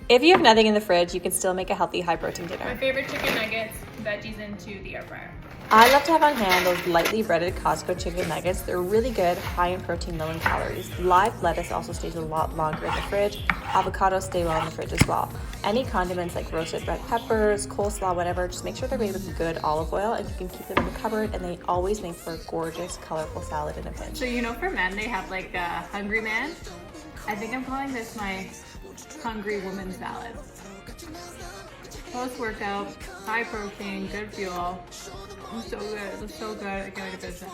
If you have nothing in the fridge, you can still make a healthy, high-protein My dinner. favorite chicken nuggets, veggies into the air fryer. I love to have on hand those lightly breaded Costco chicken nuggets. They're really good, high in protein, low in calories. Live lettuce also stays a lot longer in the fridge. Avocados stay well in the fridge as well. Any condiments like roasted red peppers, coleslaw, whatever, just make sure they're made with good olive oil and you can keep them in the cupboard, and they always make for a gorgeous, colorful salad in a pinch. So you know for men, they have like a hungry man. I think I'm calling this my hungry woman salad. Post-workout, high protein, good fuel. It's so good. It's so good. I can't make a business.